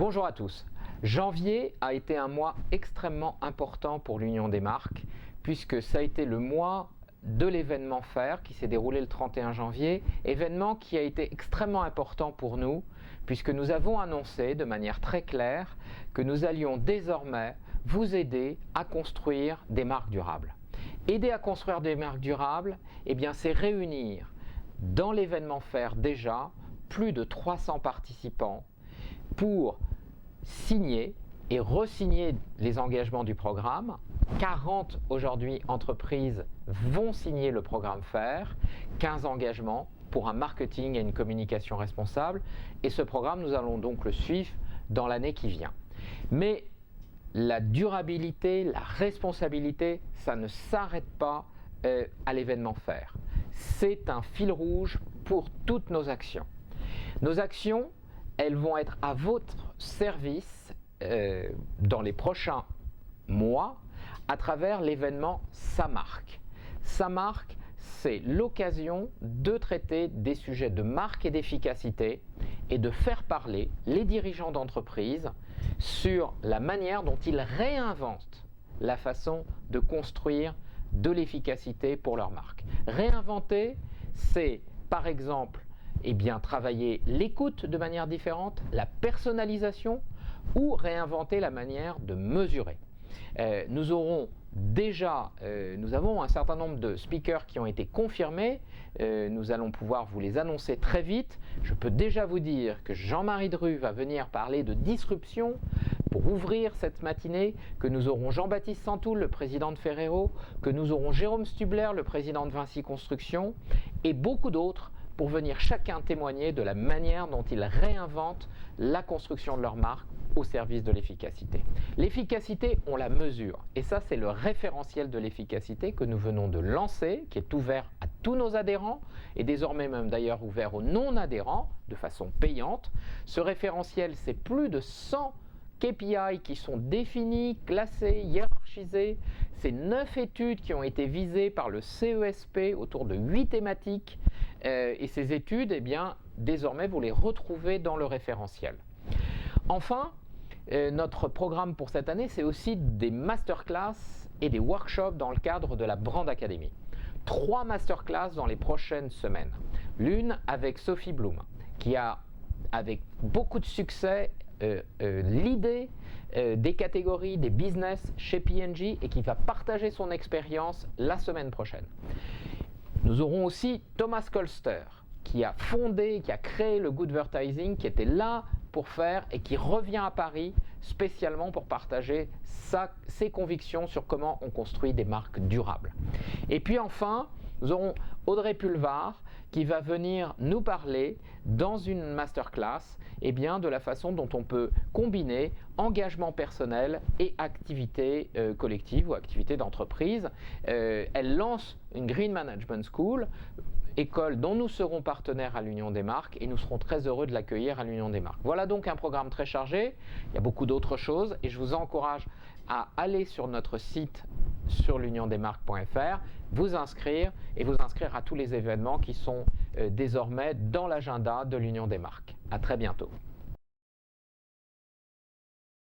Bonjour à tous. Janvier a été un mois extrêmement important pour l'Union des marques, puisque ça a été le mois de l'événement Faire qui s'est déroulé le 31 janvier, événement qui a été extrêmement important pour nous, puisque nous avons annoncé de manière très claire que nous allions désormais vous aider à construire des marques durables. Aider à construire des marques durables, eh bien, c'est réunir dans l'événement Faire déjà plus de 300 participants pour signer et re-signer les engagements du programme. 40 aujourd'hui entreprises vont signer le programme Faire, 15 engagements pour un marketing et une communication responsable. Et ce programme, nous allons donc le suivre dans l'année qui vient. Mais la durabilité, la responsabilité, ça ne s'arrête pas à l'événement Faire. C'est un fil rouge pour toutes nos actions. Nos actions, elles vont être à votre service dans les prochains mois à travers l'événement Sa marque. Sa marque, c'est l'occasion de traiter des sujets de marque et d'efficacité et de faire parler les dirigeants d'entreprise sur la manière dont ils réinventent la façon de construire de l'efficacité pour leur marque. Réinventer, c'est par exemple travailler l'écoute de manière différente, la personnalisation ou réinventer la manière de mesurer. Nous avons un certain nombre de speakers qui ont été confirmés. Nous allons pouvoir vous les annoncer très vite. Je peux déjà vous dire que Jean-Marie Dru va venir parler de disruption pour ouvrir cette matinée, que nous aurons Jean-Baptiste Santoul, le président de Ferrero, que nous aurons Jérôme Stubler, le président de Vinci Construction, et beaucoup d'autres pour venir chacun témoigner de la manière dont ils réinventent la construction de leur marque au service de l'efficacité. L'efficacité, on la mesure. Et ça, c'est le référentiel de l'efficacité que nous venons de lancer, qui est ouvert à tous nos adhérents, et désormais même d'ailleurs ouvert aux non-adhérents, de façon payante. Ce référentiel, c'est plus de 100 KPI qui sont définis, classés, hiérarchisés. C'est 9 études qui ont été visées par le CESP autour de 8 thématiques. Et ces études, désormais, vous les retrouvez dans le référentiel. Enfin, notre programme pour cette année, c'est aussi des masterclass et des workshops dans le cadre de la Brand Academy. 3 masterclass dans les prochaines semaines. L'une avec Sophie Bloom, qui a, avec beaucoup de succès, l'idée des catégories, des business chez P&G et qui va partager son expérience la semaine prochaine. Nous aurons aussi Thomas Kolster qui a fondé, qui a créé le Goodvertising, qui était là pour faire et qui revient à Paris spécialement pour partager ses convictions sur comment on construit des marques durables. Et puis enfin, nous aurons Audrey Pulvar qui va venir nous parler dans une masterclass de la façon dont on peut combiner engagement personnel et activité collective ou activité d'entreprise. Elle lance une Green Management School, école dont nous serons partenaires à l'Union des marques et nous serons très heureux de l'accueillir à l'Union des marques. Voilà donc un programme très chargé. Il y a beaucoup d'autres choses et je vous encourage à aller sur notre site sur l'uniondesmarques.fr, vous inscrire et vous inscrire à tous les événements qui sont désormais dans l'agenda de l'Union des marques. À très bientôt.